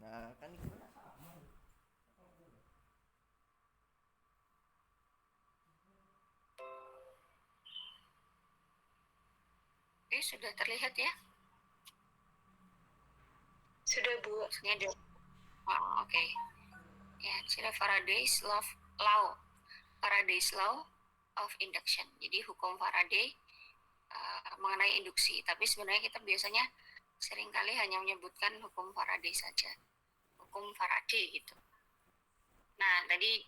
Nah, kan gimana? Oke, sudah terlihat ya? Sudah, Bu. Maksudnya oh, oke. Okay. Ya, sudah law. Faraday's law of induction. Jadi hukum Faraday mengenai induksi. Tapi sebenarnya kita biasanya seringkali hanya menyebutkan hukum Faraday saja. Hukum Faraday gitu. Nah, tadi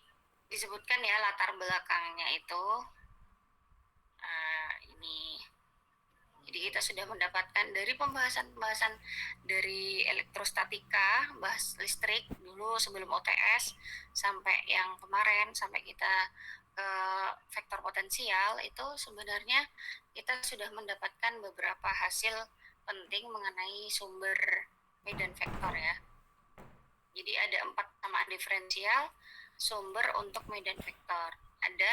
disebutkan ya latar belakangnya itu ini. Jadi kita sudah mendapatkan dari pembahasan-pembahasan dari elektrostatika, bahas listrik dulu sebelum OTS, sampai yang kemarin, sampai kita ke vektor potensial, itu sebenarnya kita sudah mendapatkan beberapa hasil penting mengenai sumber medan vektor ya. Jadi ada 4 persamaan diferensial sumber untuk medan vektor. Ada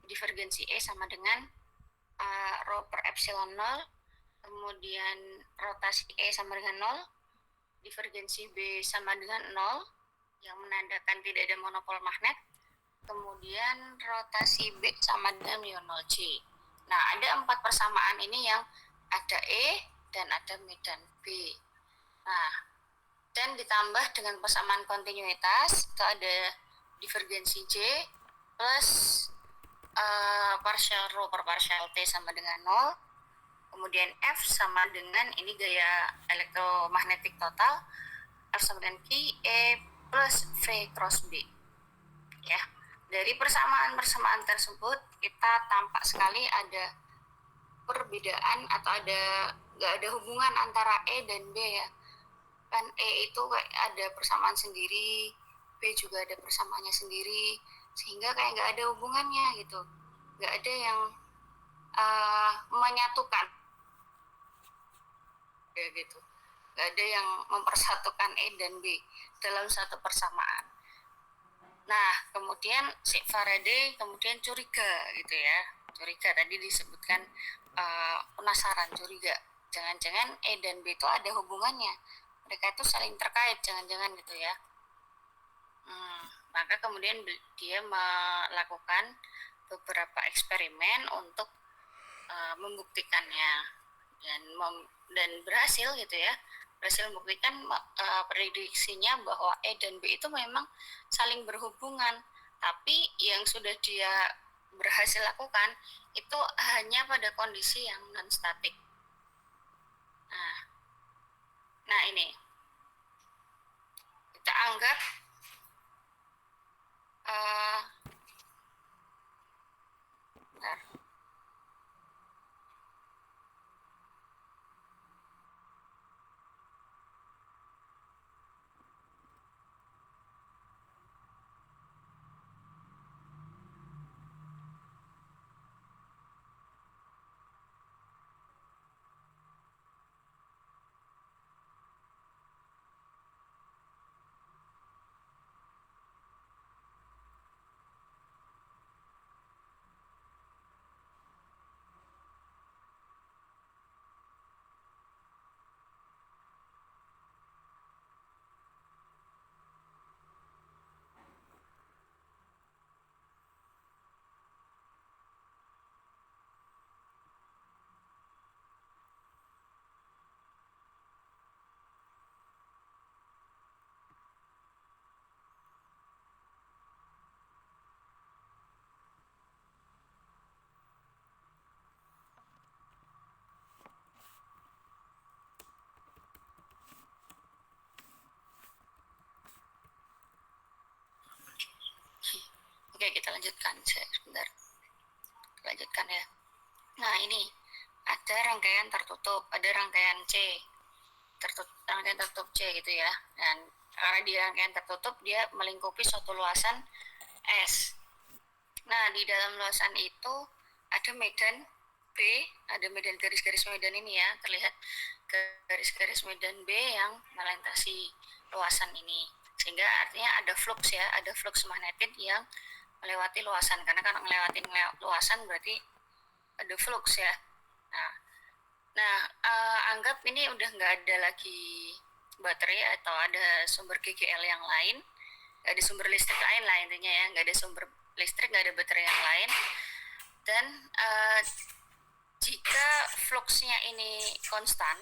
divergensi E sama dengan rho per epsilon 0, kemudian rotasi E sama dengan 0, divergensi B sama dengan 0, yang menandakan tidak ada monopol magnet, kemudian rotasi B sama dengan mu 0 J. Nah, ada 4 persamaan ini yang ada E dan ada medan B. Nah, dan ditambah dengan persamaan kontinuitas, itu ada divergensi J plus partial rho per partial T sama dengan 0, kemudian F sama dengan ini gaya elektromagnetik total, F sama dengan Q E plus V cross B ya. Dari persamaan-persamaan tersebut kita tampak sekali ada perbedaan atau nggak ada hubungan antara E dan B ya. Kan E itu kayak ada persamaan sendiri, B juga ada persamaannya sendiri, sehingga kayak nggak ada hubungannya gitu, nggak ada yang menyatukan kayak gitu, nggak ada yang mempersatukan E dan B dalam satu persamaan. Nah, kemudian si Faraday kemudian curiga gitu ya, curiga tadi disebutkan penasaran, curiga, jangan-jangan E dan B itu ada hubungannya, mereka itu saling terkait, jangan-jangan gitu ya. Maka kemudian dia melakukan beberapa eksperimen untuk membuktikannya dan berhasil gitu ya, berhasil membuktikan prediksinya bahwa E dan B itu memang saling berhubungan, tapi yang sudah dia berhasil lakukan itu hanya pada kondisi yang non statik. Nah ini kita anggap bentar. Oke, kita lanjutkan sebentar, lanjutkan ya. Nah ini ada rangkaian tertutup, ada rangkaian C rangkaian tertutup C gitu ya, dan karena dia rangkaian tertutup dia melingkupi suatu luasan S. Nah di dalam luasan itu ada medan B, ada medan garis-garis medan ini ya, terlihat garis-garis medan B yang melintasi luasan ini, sehingga artinya ada flux ya, ada flux magnetik yang melewati luasan, karena kalau melewati luasan berarti ada flux ya. Nah, anggap ini udah nggak ada lagi baterai atau ada sumber GGL yang lain, nggak ada sumber listrik lain lah intinya ya, nggak ada sumber listrik, nggak ada baterai yang lain. Dan jika fluxnya ini konstan,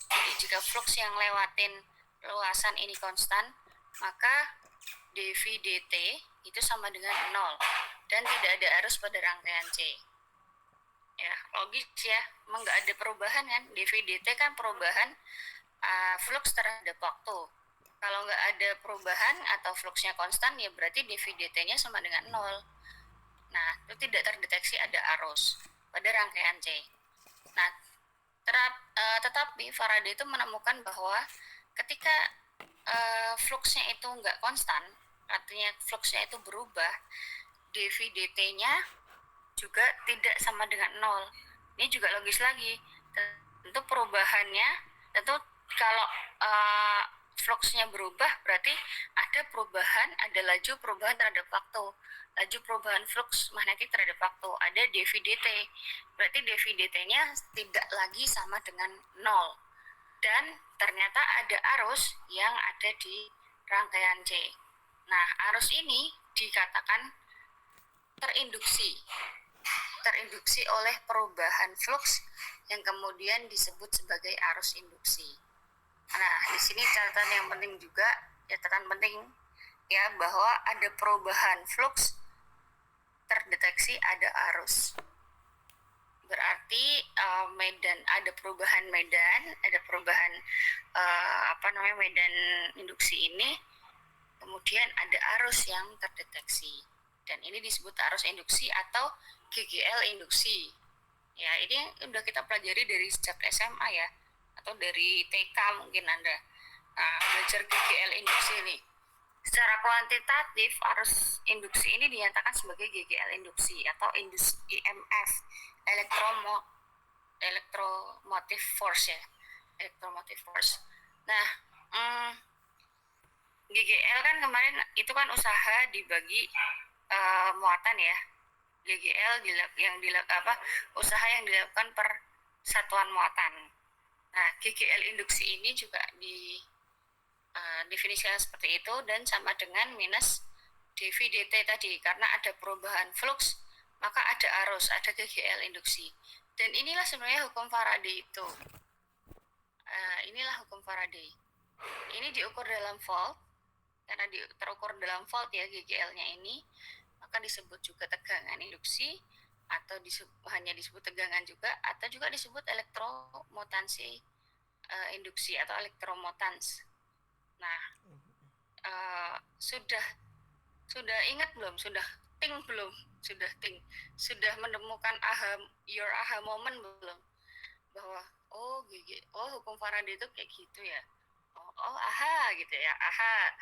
jadi jika flux yang lewatin luasan ini konstan, maka dV dt itu sama dengan 0 dan tidak ada arus pada rangkaian C. Ya, logis ya, emang nggak ada perubahan kan, dV dt kan perubahan flux terhadap waktu. Kalau nggak ada perubahan atau fluxnya konstan, ya berarti dV dt-nya sama dengan 0. Nah, itu tidak terdeteksi ada arus pada rangkaian C. Nah, tetapi Faraday itu menemukan bahwa ketika fluxnya itu nggak konstan, artinya fluxnya itu berubah, dV dt-nya juga tidak sama dengan 0. Ini juga logis lagi. Tentu perubahannya, tentu kalau fluxnya berubah berarti ada perubahan, ada laju perubahan terhadap waktu. Laju perubahan flux magnetik terhadap waktu, ada dV dt. Berarti dV dt-nya tidak lagi sama dengan 0. Dan ternyata ada arus yang ada di rangkaian C. Nah, arus ini dikatakan terinduksi oleh perubahan flux yang kemudian disebut sebagai arus induksi. Nah, di sini catatan yang penting juga, catatan penting ya, bahwa ada perubahan flux, terdeteksi ada arus. Berarti medan, ada perubahan medan, ada perubahan medan induksi ini, kemudian ada arus yang terdeteksi. Dan ini disebut arus induksi atau GGL induksi. Ya, ini udah kita pelajari dari sejak SMA ya, atau dari TK mungkin Anda belajar GGL induksi ini. Secara kuantitatif, arus induksi ini dinyatakan sebagai GGL induksi atau EMF, electromotive force ya, electromotive force. Nah, GGL kan kemarin itu kan usaha dibagi muatan ya. GGL usaha yang dilakukan per satuan muatan. Nah, GGL induksi ini juga definisikan seperti itu dan sama dengan minus dV dt tadi, karena ada perubahan flux maka ada arus, ada GGL induksi. Dan inilah sebenarnya hukum Faraday itu. Inilah hukum Faraday. Ini diukur dalam volt, karena terukur dalam volt ya GGL-nya ini, maka disebut juga tegangan induksi, atau hanya disebut tegangan juga, atau juga disebut elektromotansi induksi atau elektromotans. Nah, sudah ingat belum? Sudah ting belum? Sudah menemukan your aha moment belum? Bahwa hukum Faraday itu kayak gitu ya. Aha gitu ya. Aha.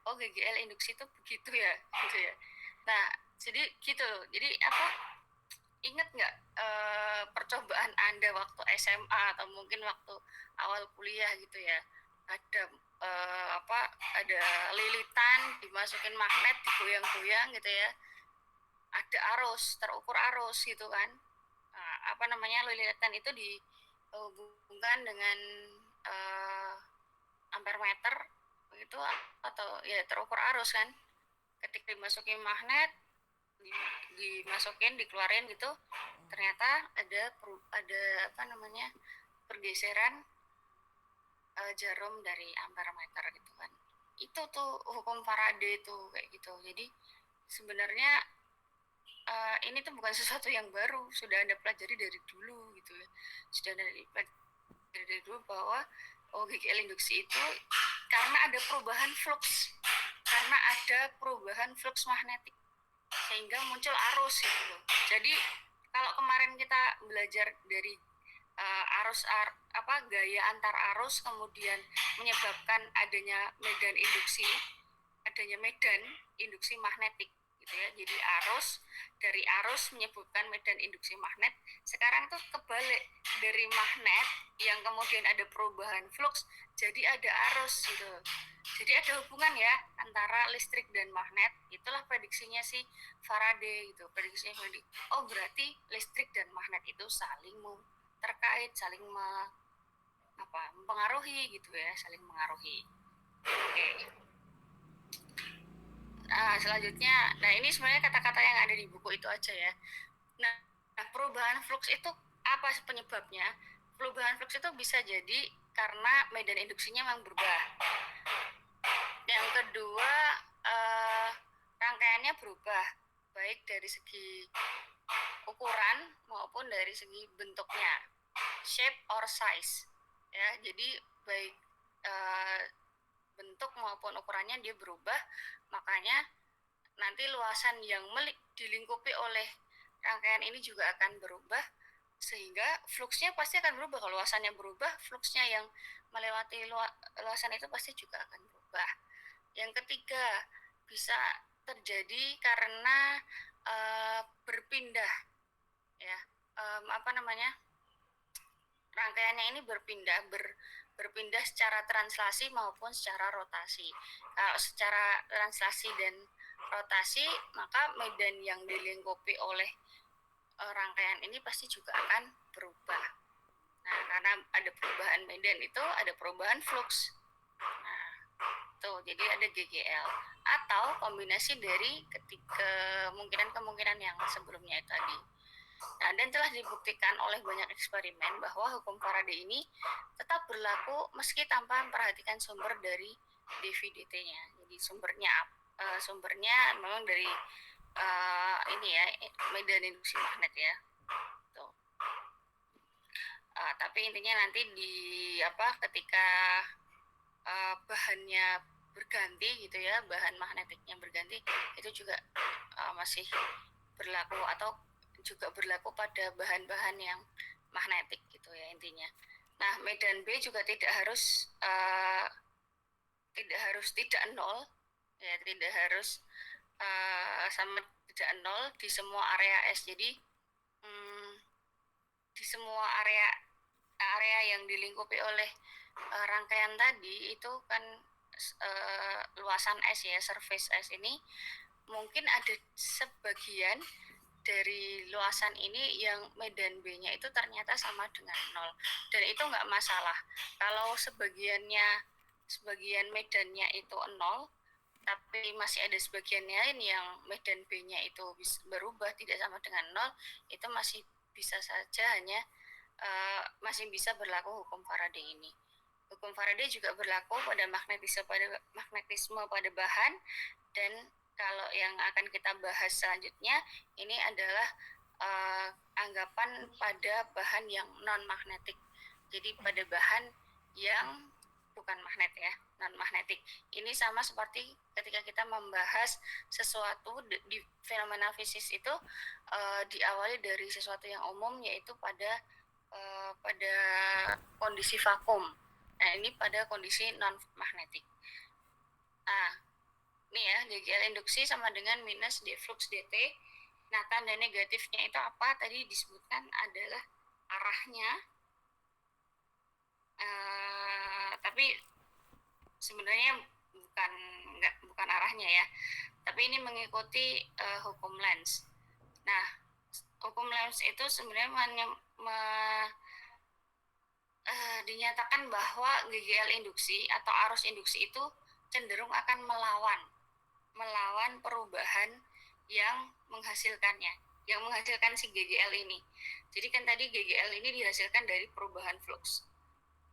GGL induksi itu begitu ya, gitu ya. Nah, jadi gitu. Jadi ingat nggak percobaan Anda waktu SMA atau mungkin waktu awal kuliah gitu ya? Ada lilitan dimasukin magnet, digoyang-goyang gitu ya, ada arus, terukur arus gitu kan. Lilitan itu dihubungkan dengan ampere meter begitu, atau ya terukur arus kan. Ketika dimasukin magnet, dikeluarin gitu, ternyata ada pergeseran jarum dari ampere meter gitu kan. Itu tuh hukum Faraday itu kayak gitu. Jadi sebenarnya ini tuh bukan sesuatu yang baru, sudah Anda pelajari dari dulu gitu ya. Sudah pelajari dari dulu bahwa GGL induksi itu karena ada perubahan flux, karena ada perubahan flux magnetik sehingga muncul arus gitu. Jadi kalau kemarin kita belajar dari gaya antar arus kemudian menyebabkan adanya medan induksi magnetik gitu ya. Jadi dari arus menyebabkan medan induksi magnet. Sekarang tuh kebalik, dari magnet yang kemudian ada perubahan flux jadi ada arus gitu. Jadi ada hubungan ya antara listrik dan magnet. Itulah prediksinya si Faraday gitu. Prediksinya Faraday. Berarti listrik dan magnet itu saling terkait, saling mempengaruhi gitu ya, saling mengaruhi. Oke. Nah, selanjutnya, nah ini sebenarnya kata-kata yang ada di buku itu aja ya. Nah, perubahan flux itu apa penyebabnya? Perubahan flux itu bisa jadi karena medan induksinya memang berubah. Yang kedua, rangkaiannya berubah, baik dari segi ukuran maupun dari segi bentuknya, shape or size. Ya, jadi baik bentuk maupun ukurannya dia berubah, makanya nanti luasan yang dilingkupi oleh rangkaian ini juga akan berubah, sehingga fluxnya pasti akan berubah. Kalau luasannya berubah, fluxnya yang melewati luasan itu pasti juga akan berubah. Yang ketiga, bisa terjadi karena berpindah ya, rangkaiannya ini berpindah secara translasi maupun secara rotasi. Kalau secara translasi dan rotasi, maka medan yang dilingkupi oleh rangkaian ini pasti juga akan berubah. Nah, karena ada perubahan medan itu ada perubahan flux. Nah, tuh jadi ada GGL atau kombinasi dari kemungkinan-kemungkinan yang sebelumnya itu tadi. Nah, dan telah dibuktikan oleh banyak eksperimen bahwa hukum Faraday ini tetap berlaku meski tanpa memperhatikan sumber dari dV/dt-nya. Jadi sumbernya memang dari ini ya, medan induksi magnet ya. Tuh. Tapi intinya nanti ketika bahannya berganti gitu ya, bahan magnetiknya berganti, itu juga masih berlaku atau juga berlaku pada bahan-bahan yang magnetik gitu ya intinya. Nah, medan B juga tidak harus tidak nol ya, tidak harus sama tidak nol di semua area S. Jadi di semua area yang dilingkupi oleh rangkaian tadi itu kan luasan S ya, surface S ini mungkin ada sebagian dari luasan ini yang medan B-nya itu ternyata sama dengan nol, dan itu nggak masalah kalau sebagian medannya itu nol, tapi masih ada sebagian lain yang medan B-nya itu berubah tidak sama dengan nol, itu masih bisa saja masih bisa berlaku hukum Faraday ini. Hukum Faraday juga berlaku pada magnetisme pada bahan, dan kalau yang akan kita bahas selanjutnya ini adalah anggapan pada bahan yang non magnetik. Jadi pada bahan yang bukan magnet ya, non magnetik. Ini sama seperti ketika kita membahas sesuatu di fenomena fisik itu diawali dari sesuatu yang umum, yaitu pada kondisi vakum. Nah, ini pada kondisi non magnetik. Nah, ini ya, GGL induksi sama dengan minus D flux dt. Nah, tanda negatifnya itu apa? Tadi disebutkan adalah arahnya. Tapi sebenarnya bukan arahnya ya. Tapi ini mengikuti hukum Lenz. Nah, hukum Lenz itu sebenarnya dinyatakan bahwa GGL induksi atau arus induksi itu cenderung akan melawan perubahan yang menghasilkannya, yang menghasilkan si GGL ini. Jadi kan tadi GGL ini dihasilkan dari perubahan flux.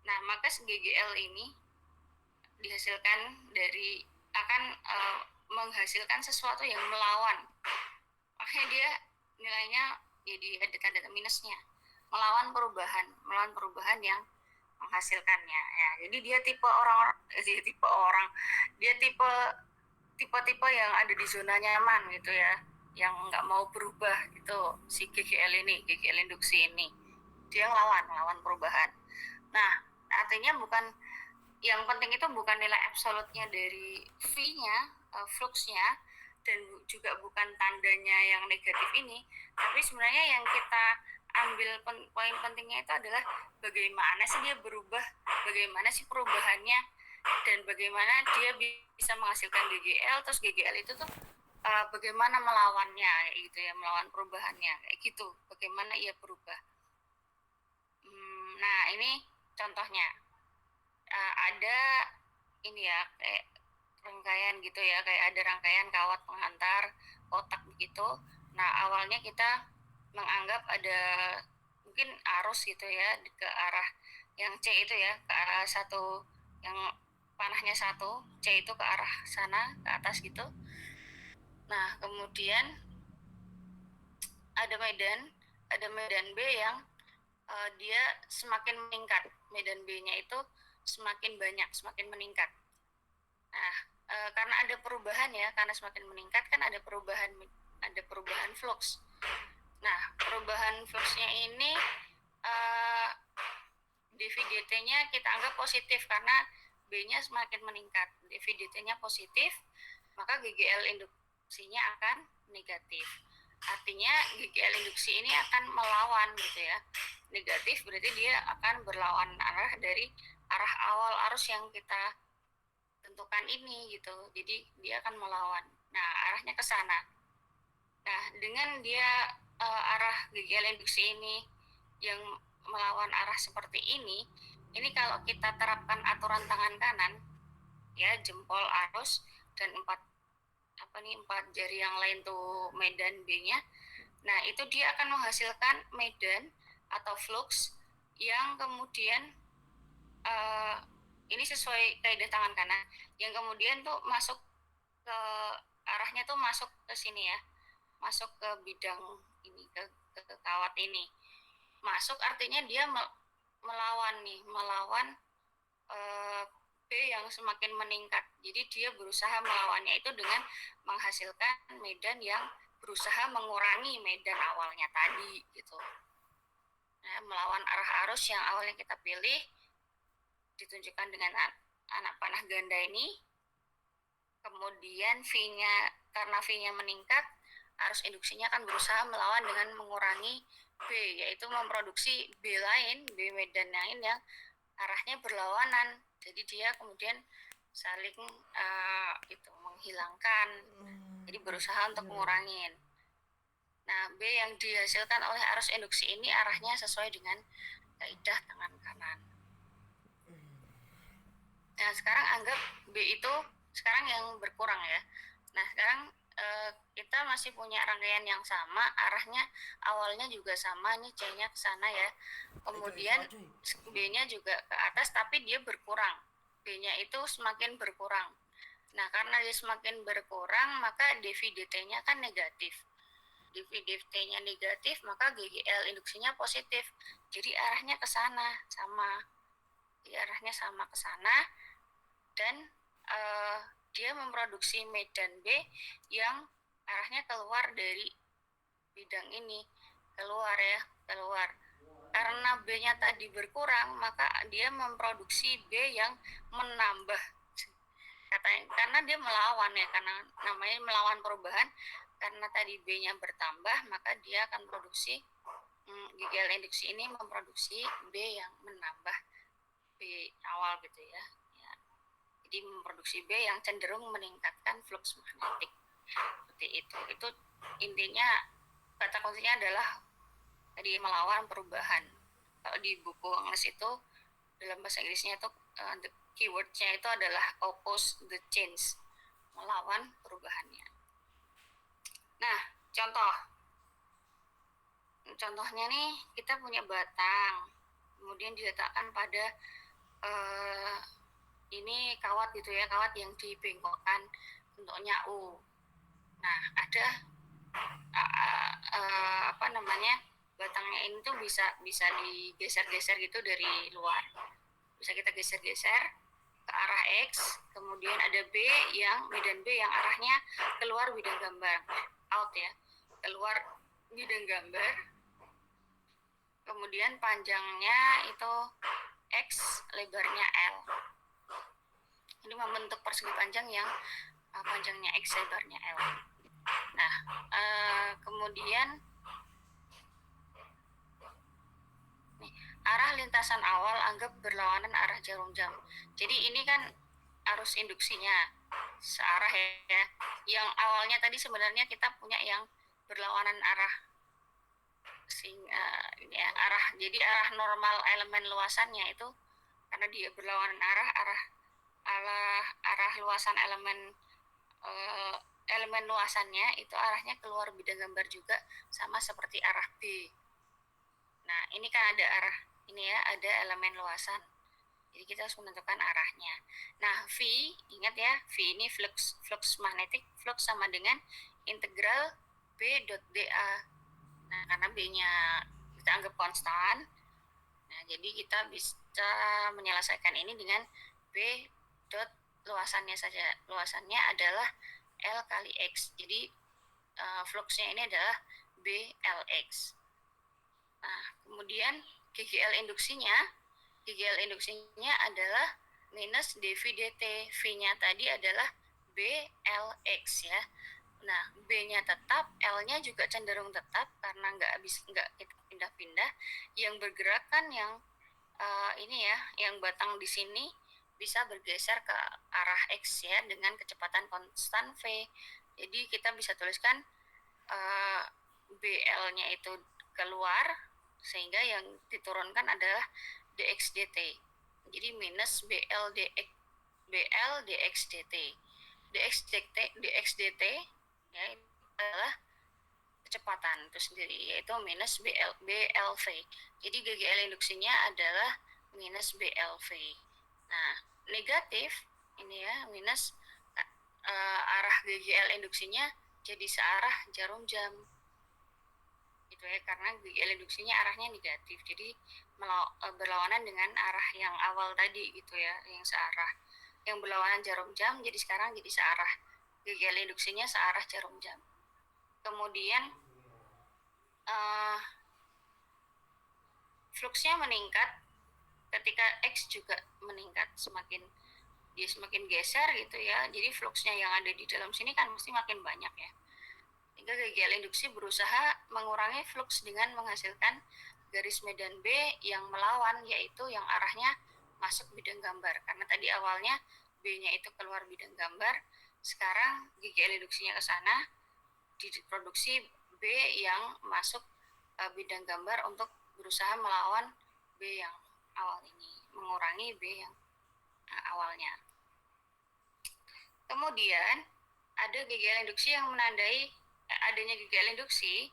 Nah, maka si GGL ini dihasilkan dari akan menghasilkan sesuatu yang melawan. Makanya dia nilainya jadi ada tanda minusnya, melawan perubahan yang menghasilkannya ya. Jadi dia tipe yang ada di zona nyaman gitu ya, yang nggak mau berubah itu si GGL induksi ini, dia lawan perubahan. Nah, artinya yang penting itu bukan nilai absolutnya dari V-nya, fluxnya, dan juga bukan tandanya yang negatif ini, tapi sebenarnya yang kita ambil poin pentingnya itu adalah bagaimana sih dia berubah, bagaimana sih perubahannya, dan bagaimana dia bisa menghasilkan GGL, terus GGL itu tuh bagaimana melawannya gitu ya, melawan perubahannya kayak gitu, bagaimana ia berubah. Nah, ini Contohnya ada ini ya, kayak rangkaian gitu ya, kayak ada rangkaian kawat penghantar kotak begitu. Nah, awalnya kita menganggap ada mungkin arus gitu ya ke arah yang C itu ya, ke arah satu yang panahnya satu, C itu ke arah sana, ke atas gitu. Nah, kemudian ada medan B yang dia semakin meningkat. Medan B-nya itu semakin banyak, semakin meningkat. Nah, karena ada perubahan ya, karena semakin meningkat kan ada perubahan flux. Nah, perubahan fluxnya ini dV/dt-nya kita anggap positif karena B-nya semakin meningkat. dV/dt-nya positif, maka GGL induksinya akan negatif. Artinya GGL induksi ini akan melawan gitu ya. Negatif berarti dia akan berlawan arah dari arah awal arus yang kita tentukan ini gitu. Jadi dia akan melawan. Nah, arahnya ke sana. Nah, dengan dia arah GGL induksi ini yang melawan arah seperti ini kalau kita terapkan aturan tangan kanan, ya jempol arus dan empat jari yang lain tuh medan B-nya. Nah, itu dia akan menghasilkan medan atau flux yang kemudian ini sesuai kaidah tangan kanan, yang kemudian tuh masuk ke arahnya tuh masuk ke sini ya, masuk ke bidang ini, ke kawat ini. Masuk artinya dia melawan B yang semakin meningkat. Jadi dia berusaha melawannya itu dengan menghasilkan medan yang berusaha mengurangi medan awalnya tadi gitu. Nah, melawan arah arus yang awalnya kita pilih ditunjukkan dengan anak panah ganda ini. Kemudian V-nya, karena V-nya meningkat, arus induksinya akan berusaha melawan dengan mengurangi B, yaitu memproduksi B lain, B medan lain yang arahnya berlawanan. Jadi dia kemudian saling menghilangkan. Jadi berusaha untuk mengurangin. Nah, B yang dihasilkan oleh arus induksi ini arahnya sesuai dengan kaidah tangan kanan. Nah, sekarang anggap B itu sekarang yang berkurang ya. Nah, sekarang kita masih punya rangkaian yang sama, arahnya awalnya juga sama, nih C-nya ke sana ya. Kemudian B-nya juga ke atas, tapi dia berkurang. B-nya itu semakin berkurang. Nah, karena dia semakin berkurang, maka dV/dt-nya kan negatif. dV/dt-nya negatif, maka GGL induksinya positif. Jadi arahnya ke sana, sama. Jadi arahnya sama ke sana, dan dia memproduksi medan B yang arahnya keluar dari bidang ini, keluar. Karena B-nya tadi berkurang, maka dia memproduksi B yang menambah. Karena dia melawan ya, karena namanya melawan perubahan. Karena tadi B-nya bertambah, maka dia akan produksi GGL induksi ini memproduksi B yang menambah B awal gitu ya. Jadi memproduksi B yang cenderung meningkatkan flux magnetik. Seperti itu. Itu intinya, kata kuncinya adalah tadi melawan perubahan. Kalau di buku English itu dalam bahasa Inggrisnya itu the keywordnya itu adalah oppose the change, melawan perubahannya. Nah, contohnya nih, kita punya batang, kemudian diletakkan pada ini kawat gitu ya, kawat yang dibengkokkan bentuknya U. Nah, ada batangnya ini tuh bisa digeser-geser gitu dari luar. Bisa kita geser-geser ke arah X, kemudian ada B yang medan B yang arahnya keluar bidang gambar, out ya, keluar bidang gambar. Kemudian panjangnya itu X, lebarnya L. Ini membentuk persegi panjang yang panjangnya X, lebarnya L. Nah, kemudian nih, arah lintasan awal anggap berlawanan arah jarum jam. Jadi ini kan arus induksinya searah ya. Yang awalnya tadi sebenarnya kita punya yang berlawanan arah, arah. Jadi arah normal elemen luasannya itu karena dia berlawanan arah luasan elemen luasannya itu arahnya keluar bidang gambar juga sama seperti arah B. Nah, ini kan ada arah ini ya, ada elemen luasan. Jadi kita harus menentukan arahnya. Nah, V, ingat ya, V ini flux magnetik, flux sama dengan integral B dot dA. Nah, karena B-nya kita anggap konstan, nah jadi kita bisa menyelesaikan ini dengan B dot luasannya saja. Luasannya adalah L kali X. Jadi fluxnya ini adalah BLX. Nah, kemudian GGL induksinya adalah minus dV dt. V-nya tadi adalah BLX ya. Nah, B-nya tetap, L-nya juga cenderung tetap karena nggak kita pindah-pindah. Yang bergerak kan yang ini ya, yang batang di sini bisa bergeser ke arah X ya dengan kecepatan konstan V. Jadi kita bisa tuliskan BL-nya itu keluar, sehingga yang diturunkan adalah dx dt. Jadi minus BL dx dt. dx dt ya adalah kecepatan itu sendiri, yaitu minus BLV. Jadi GGL induksinya adalah minus BLV. Nah, negatif ini ya, minus arah GGL induksinya jadi searah jarum jam. Gitu ya, karena GGL induksinya arahnya negatif. Jadi berlawanan dengan arah yang awal tadi gitu ya, yang searah. Yang berlawanan jarum jam jadi sekarang jadi searah. GGL induksinya searah jarum jam. Kemudian fluxnya meningkat ketika X juga meningkat, dia semakin geser gitu ya. Jadi fluxnya yang ada di dalam sini kan mesti makin banyak ya. Sehingga GGL induksi berusaha mengurangi flux dengan menghasilkan garis medan B yang melawan, yaitu yang arahnya masuk bidang gambar. Karena tadi awalnya B-nya itu keluar bidang gambar, sekarang GGL induksinya ke sana, diproduksi B yang masuk bidang gambar untuk berusaha melawan B yang awal ini, mengurangi B yang awalnya. Kemudian ada GGL induksi yang menandai adanya GGL induksi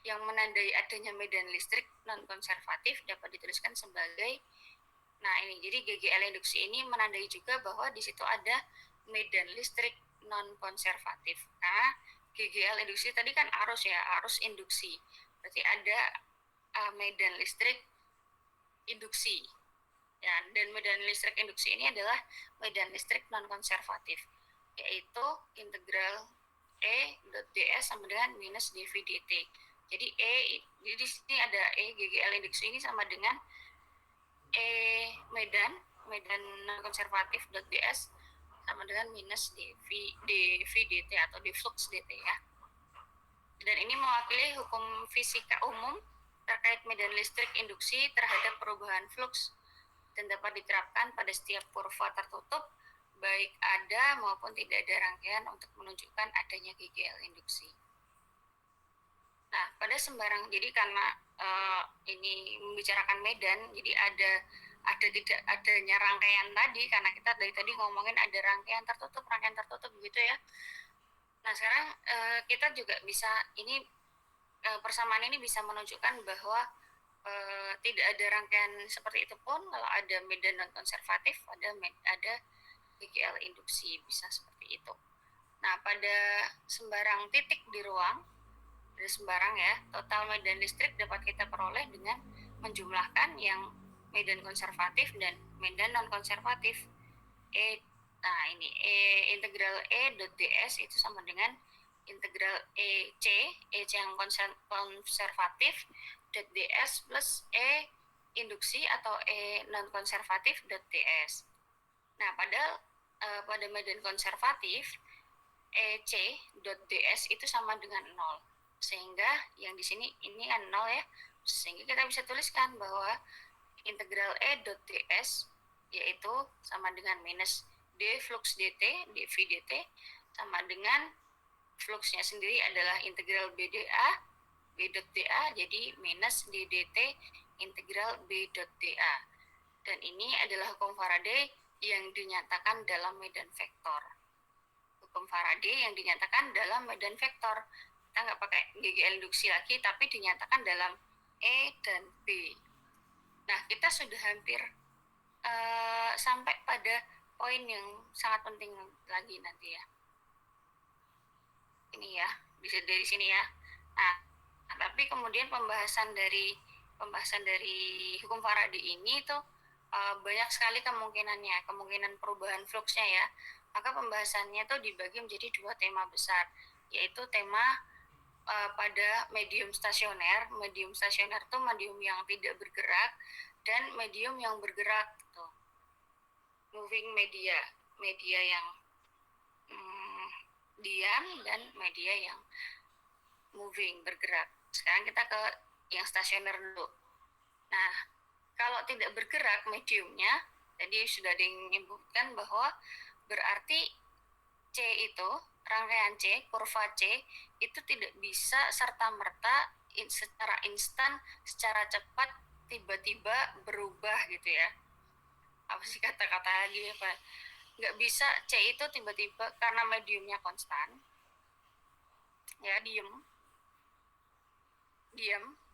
yang menandai adanya medan listrik non konservatif dapat dituliskan sebagai, nah ini jadi GGL induksi ini menandai juga bahwa di situ ada medan listrik non konservatif. Nah, GGL induksi tadi kan arus ya, arus induksi. Berarti ada medan listrik induksi. Ya, dan medan listrik induksi ini adalah medan listrik non konservatif, yaitu integral E dot ds sama dengan minus dv dt. Jadi jadi di sini ada GGL induksi ini sama dengan medan non konservatif dot ds sama dengan minus dv dt atau d flux dt ya. Dan ini mewakili hukum fisika umum terkait medan listrik induksi terhadap perubahan flux dan dapat diterapkan pada setiap kurva tertutup, baik ada maupun tidak ada rangkaian untuk menunjukkan adanya GGL induksi. Nah, pada sembarang, jadi karena ini membicarakan medan, jadi ada tidak adanya rangkaian tadi, karena kita dari tadi ngomongin ada rangkaian tertutup begitu ya. Nah, sekarang kita juga bisa ini persamaan ini bisa menunjukkan bahwa tidak ada rangkaian seperti itu pun kalau ada medan non konservatif, ada GGL induksi, bisa seperti itu. Nah, pada sembarang titik di ruang, ada sembarang ya, total medan listrik dapat kita peroleh dengan menjumlahkan yang medan konservatif dan medan non konservatif. Nah ini integral E dot ds itu sama dengan integral EC yang konservatif dot ds plus E induksi atau E non konservatif dot ds. Nah, pada medan konservatif EC dot ds itu sama dengan 0. Sehingga yang di sini ini kan 0 ya. Sehingga kita bisa tuliskan bahwa integral E dot ds yaitu sama dengan minus d flux dt, dv dt sama dengan fluxnya sendiri adalah integral bdA, b dot dA, jadi minus d dt integral b dot dA. Dan ini adalah hukum Faraday yang dinyatakan dalam medan vektor. Hukum Faraday yang dinyatakan dalam medan vektor. Kita nggak pakai GGL induksi lagi, tapi dinyatakan dalam E dan B. Nah, kita sudah hampir sampai pada poin yang sangat penting lagi nanti ya. Ini ya, bisa dari sini ya. Nah, tapi kemudian pembahasan dari hukum Faraday ini tuh banyak sekali kemungkinan perubahan fluxnya ya. Maka pembahasannya tuh dibagi menjadi 2 tema besar, yaitu tema pada medium stasioner. Medium stasioner tuh medium yang tidak bergerak dan medium yang bergerak gitu. Moving media yang diam dan media yang moving, bergerak. Sekarang kita ke yang stasioner dulu. Nah, kalau tidak bergerak mediumnya, tadi sudah disebutkan bahwa berarti C itu, rangkaian C, kurva C, itu tidak bisa serta-merta secara instan, secara cepat, tiba-tiba berubah gitu ya. Apa sih kata-kata lagi apa? Nggak bisa C itu tiba-tiba karena mediumnya konstan, ya diam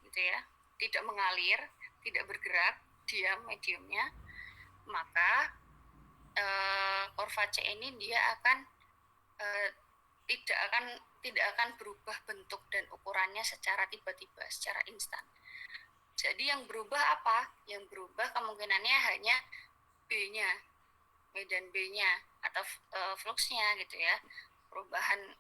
gitu ya, tidak mengalir, tidak bergerak, diam mediumnya, maka kurva C ini dia akan tidak akan berubah bentuk dan ukurannya secara tiba-tiba, secara instan. Jadi yang berubah apa? Yang berubah kemungkinannya hanya B-nya, medan B-nya atau fluxnya gitu ya. Perubahan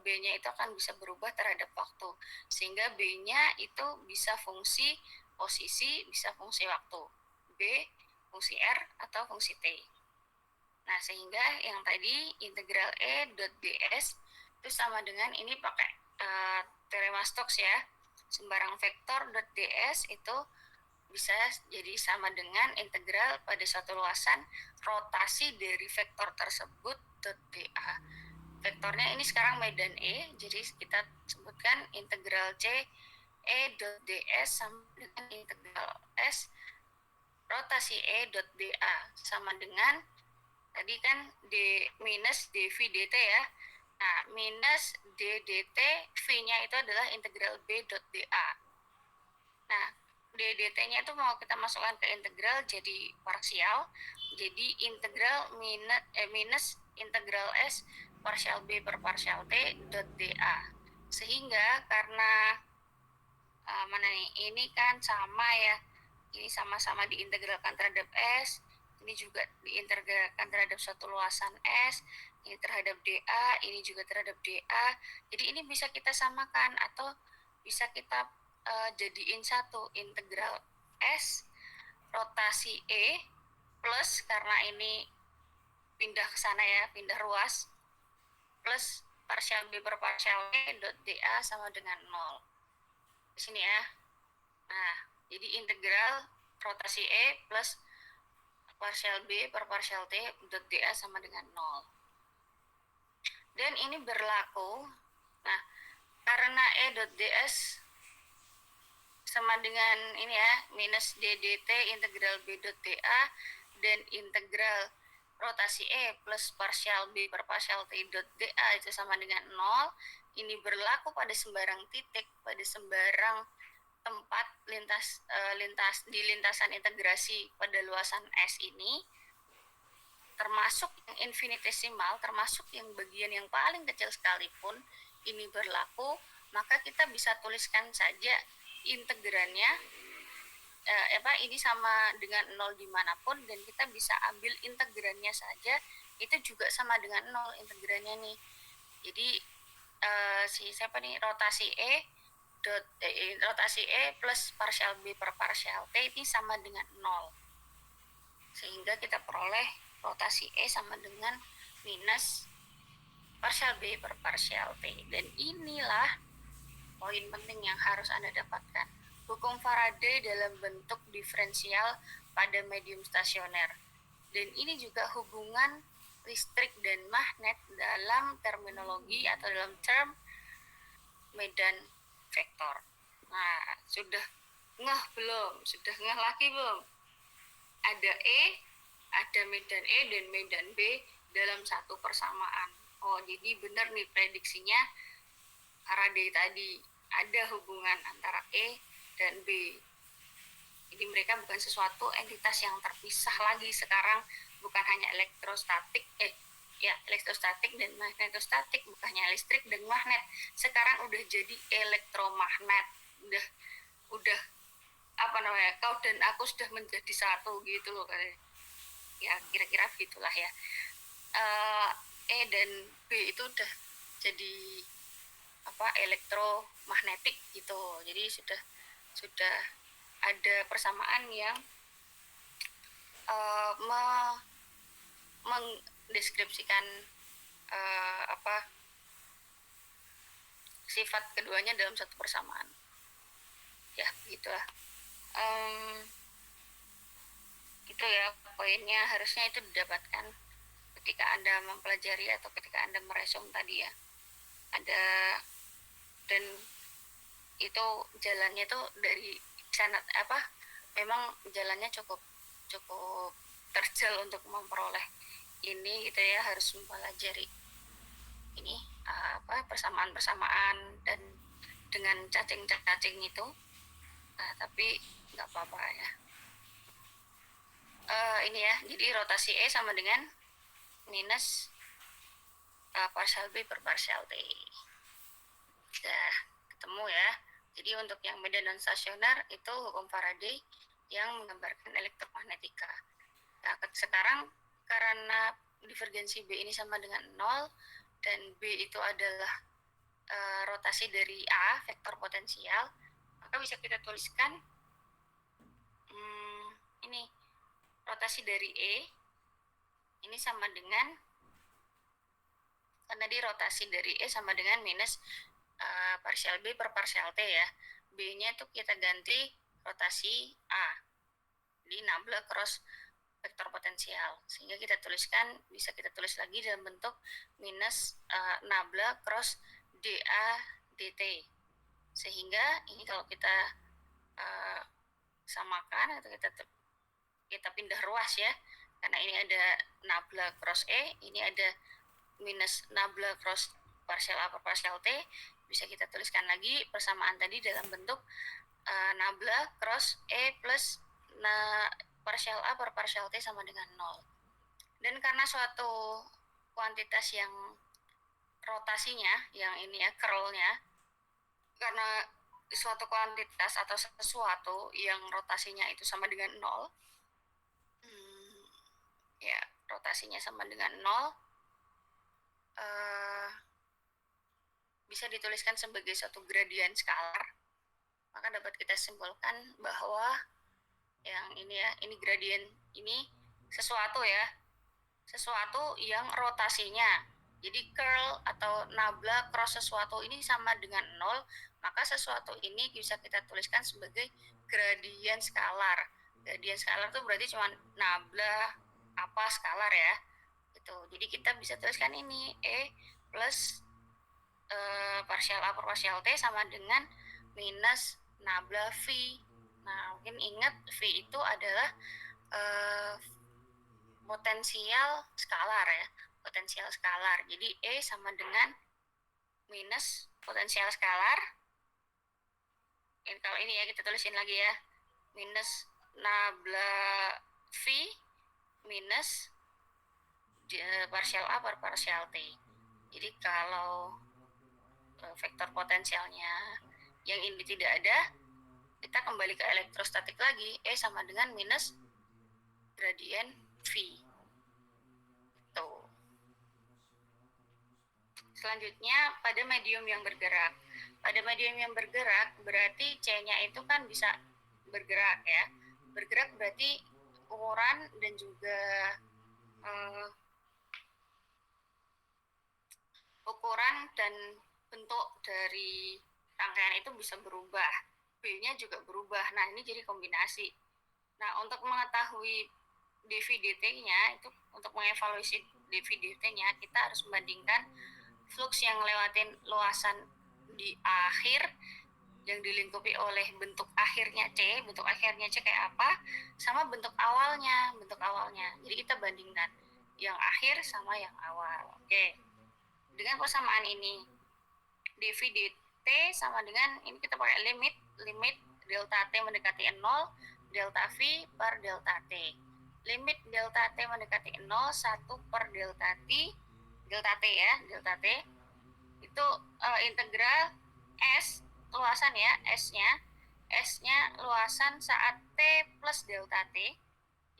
B-nya itu akan bisa berubah terhadap waktu, sehingga B-nya itu bisa fungsi posisi, bisa fungsi waktu, B fungsi R atau fungsi T. Nah, sehingga yang tadi integral E dot ds itu sama dengan ini pakai teorema Stokes ya, sembarang vektor dot ds itu bisa jadi sama dengan integral pada suatu luasan rotasi dari vektor tersebut dot dA. Vektornya ini sekarang medan E, jadi kita sebutkan integral C E dot ds sama dengan integral S rotasi E dot dA sama dengan tadi kan D minus dV dt ya. Nah, minus D dt, V-nya itu adalah integral B dot dA. Nah, D dt-nya itu mau kita masukkan ke integral jadi parsial. Jadi integral minus integral S parsial B per parsial T dot dA. Sehingga karena mana nih, ini kan sama ya, ini sama-sama diintegralkan terhadap S, ini juga diintegralkan terhadap suatu luasan S, ini terhadap dA, ini juga terhadap dA. Jadi ini bisa kita samakan atau bisa kita jadiin satu, integral S rotasi E plus, karena ini pindah ke sana ya, pindah ruas, plus parsial B per parsial E dot dA sama dengan 0. Di sini ya. Nah, jadi integral rotasi E plus parsial B per parsial T dot dA sama dengan 0. Dan ini berlaku, nah, karena E dot ds sama dengan ini ya, minus D dt integral B dot dA dan integral rotasi E plus parsial B per parsial T dot dA itu sama dengan 0. Ini berlaku pada sembarang titik, pada sembarang tempat di lintasan integrasi pada luasan S ini, termasuk yang infinitesimal, termasuk yang bagian yang paling kecil sekalipun ini berlaku, maka kita bisa tuliskan saja integrannya ini sama dengan 0 dimanapun, dan kita bisa ambil integrannya saja, itu juga sama dengan 0 integrannya nih. Jadi rotasi E plus parsial B per parsial T ini sama dengan 0, sehingga kita peroleh rotasi E sama dengan minus parsial B per parsial T. Dan inilah poin penting yang harus Anda dapatkan. Hukum Faraday dalam bentuk diferensial pada medium stasioner. Dan ini juga hubungan listrik dan magnet dalam terminologi atau dalam term medan vektor. Nah, sudah ngeh belum? Sudah ngeh lagi belum? ada ada medan E dan medan B dalam satu persamaan. Oh, jadi benar nih prediksinya Faraday tadi, ada hubungan antara E dan B. Jadi mereka bukan sesuatu entitas yang terpisah lagi sekarang, bukan hanya elektrostatik, elektrostatik dan magnetostatik, bukan hanya listrik dan magnet. Sekarang udah jadi elektromagnet. Udah apa namanya? Kau dan aku sudah menjadi satu gitu loh, ya kira-kira gitulah ya. E dan B itu udah jadi elektromagnetik gitu. Jadi sudah ada persamaan yang mendeskripsikan sifat keduanya dalam satu persamaan. Ya, begitulah. Itu ya poinnya, harusnya itu didapatkan ketika Anda mempelajari atau ketika Anda meresum tadi ya. Ada, dan itu jalannya tuh dari sana memang jalannya cukup terjal untuk memperoleh ini gitu ya, harus mempelajari ini persamaan-persamaan dan dengan cacing-cacing itu. Tapi nggak apa-apa ya. Ini ya, jadi rotasi E sama dengan minus partial B per partial T. Sudah ketemu ya. Jadi untuk yang medan non stasioner itu hukum Faraday yang menggambarkan elektromagnetika. Nah, sekarang karena divergensi B ini sama dengan 0 dan B itu adalah rotasi dari A, vektor potensial, maka bisa kita tuliskan ini rotasi dari E ini sama dengan, karena di rotasi dari E sama dengan minus partial B per partial T ya. B-nya itu kita ganti rotasi A, di nabla cross vektor potensial, sehingga bisa kita tulis lagi dalam bentuk minus nabla cross dA dt, sehingga ini kalau kita samakan atau kita pindah ruas ya, karena ini ada nabla cross E, ini ada minus nabla cross partial A per partial T, bisa kita tuliskan lagi persamaan tadi dalam bentuk nabla cross E plus partial A per partial T sama dengan 0. Dan karena suatu kuantitas yang rotasinya, yang ini ya, curl-nya, karena suatu kuantitas atau sesuatu yang rotasinya itu sama dengan 0, ya rotasinya sama dengan 0, bisa dituliskan sebagai suatu gradien skalar, maka dapat kita simpulkan bahwa yang ini ya, ini gradien, ini sesuatu ya, sesuatu yang rotasinya, jadi curl atau nabla cross sesuatu ini sama dengan 0, maka sesuatu ini bisa kita tuliskan sebagai gradien skalar. Gradien skalar itu berarti cuma nabla apa skalar ya, gitu. Jadi kita bisa tuliskan ini E plus partial A per partial T sama dengan minus nabla V. Nah, mungkin ingat V itu adalah potensial skalar ya, potensial skalar. Jadi E sama dengan minus potensial skalar. Kalau ini ya, kita tulisin lagi ya, minus nabla V minus partial A per partial T. Jadi kalau vektor potensialnya yang ini tidak ada, kita kembali ke elektrostatik lagi, E sama dengan minus gradien V. Tuh. Selanjutnya pada medium yang bergerak. Pada medium yang bergerak berarti C-nya itu kan bisa bergerak ya. Bergerak berarti ukuran dan juga ukuran dan bentuk dari rangkaian itu bisa berubah. B-nya juga berubah. Nah, ini jadi kombinasi. Nah, untuk mengetahui dV/dt-nya, itu untuk mengevaluasi dV/dt-nya, kita harus membandingkan flux yang lewatin luasan di akhir yang dilingkupi oleh bentuk akhirnya C kayak apa, sama bentuk awalnya. Jadi kita bandingkan yang akhir sama yang awal. Oke. Dengan persamaan ini, dv dt sama dengan, ini kita pakai limit delta T mendekati 0, delta V per delta T. Limit delta T mendekati 0, 1 per delta T ya, delta T. Itu integral S, luasan ya, S-nya luasan saat T plus delta T.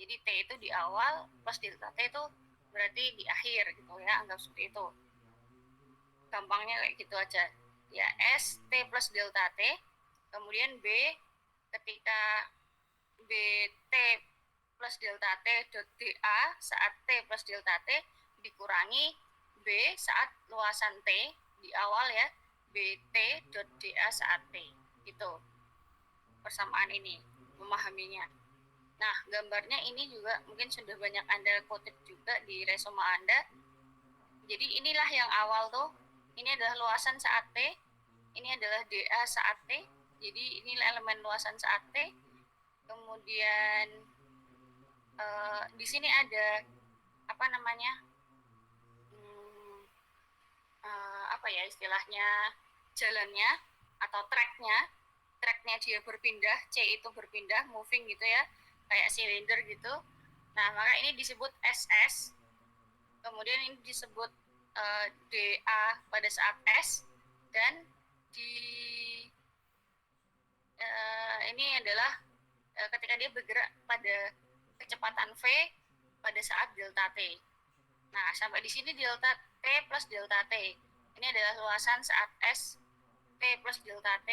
Jadi T itu di awal, plus delta T itu berarti di akhir gitu ya, anggap seperti itu. Gampangnya kayak gitu aja. Ya, S T plus delta T, kemudian B ketika BT plus delta T dot dA saat T plus delta T dikurangi B saat luasan T di awal ya, BT dot dA saat T. Gitu persamaan ini, memahaminya. Nah, gambarnya ini juga mungkin sudah banyak Anda kutip juga di resume Anda. Jadi inilah yang awal tuh. Ini adalah luasan saat T, ini adalah dA saat T. Jadi ini elemen luasan saat T. Kemudian di sini ada apa namanya? Apa ya istilahnya, jalannya atau tracknya dia berpindah, C itu berpindah, moving gitu ya, kayak silinder gitu. Nah, maka ini disebut SS. Kemudian ini disebut DA pada saat S, dan di ini adalah ketika dia bergerak pada kecepatan V pada saat delta T. Nah, sampai di sini delta T plus delta T. Ini adalah luasan saat S T plus delta T.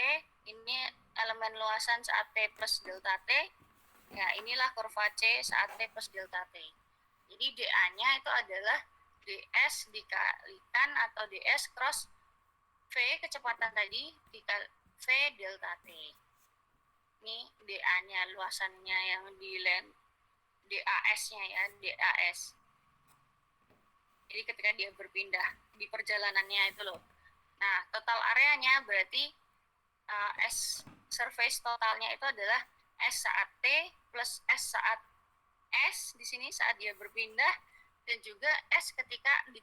Ini elemen luasan saat T plus delta T. Ya, inilah kurva C saat T plus delta T. Jadi dA-nya itu adalah ds dikalikan atau ds cross V kecepatan tadi dikali V delta T. Ini dA-nya, luasannya yang di length, DAS-nya ya, DAS. Jadi ketika dia berpindah di perjalanannya itu loh. Nah, total areanya berarti S surface totalnya itu adalah S saat T plus S saat S di sini saat dia berpindah, dan juga S ketika di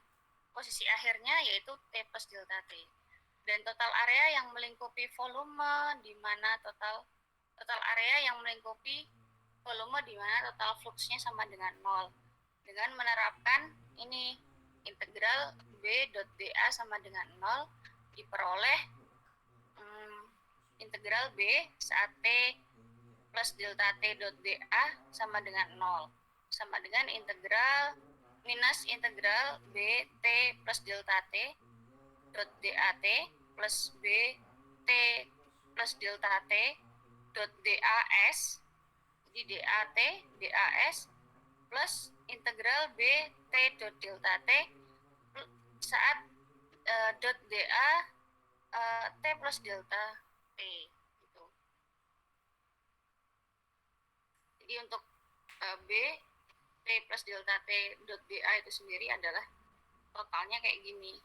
posisi akhirnya yaitu T plus delta T. Dan total area yang melingkupi volume di mana total area yang melingkupi volume di mana total fluxnya sama dengan 0. Dengan menerapkan ini integral B dot dA sama dengan 0 diperoleh integral B saat T plus delta T dot dA sama dengan 0, sama dengan integral minus integral B T plus delta T dot DAT plus B T plus delta T dot DAS. Jadi DAT DAS plus integral B T dot delta T saat dot dA T plus delta T gitu. Jadi untuk B T plus delta T dot dA itu sendiri adalah totalnya kayak gini.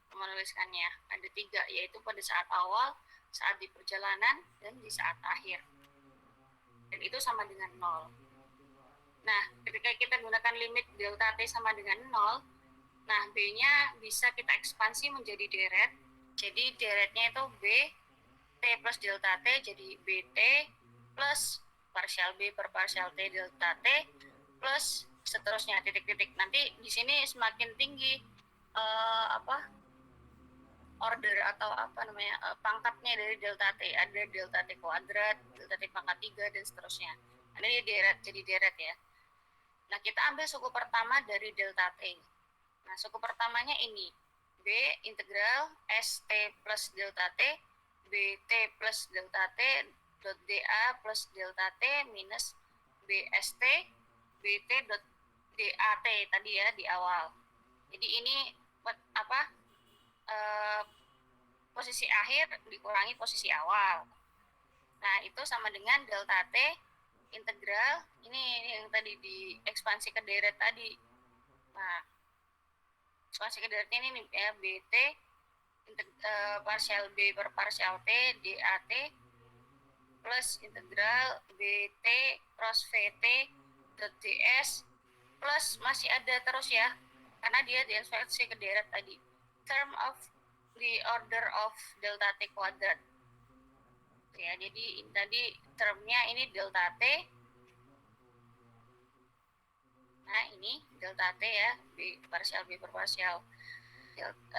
Menuliskannya ada 3, yaitu pada saat awal, saat di perjalanan, dan di saat akhir. Dan itu sama dengan 0. Nah, ketika kita gunakan limit delta T sama dengan 0, nah B-nya bisa kita ekspansi menjadi deret. Jadi deretnya itu B T plus delta T, jadi BT plus partial B per partial T delta T plus seterusnya titik-titik. Nanti di sini semakin tinggi order atau pangkatnya dari delta T. Ada delta T kuadrat, delta T pangkat 3, dan seterusnya. Nah, ini deret, jadi deret ya. Nah, kita ambil suku pertama dari delta T. Nah, suku pertamanya ini. B integral ST plus delta T, BT plus delta T, dot DA plus delta T minus BST, BT dot DAT tadi ya di awal. Jadi ini posisi akhir dikurangi posisi awal. Nah, itu sama dengan delta T integral ini yang tadi di ekspansi ke deret tadi. Nah, ekspansi ke deretnya ini ya BT partial B per partial T DAT plus integral BT cross VT dot DS plus masih ada terus ya, karena dia diinspeksi ke deret tadi, term of the order of delta T kuadrat ya. Jadi tadi termnya ini delta T, nah ini delta T ya, B partial B per partial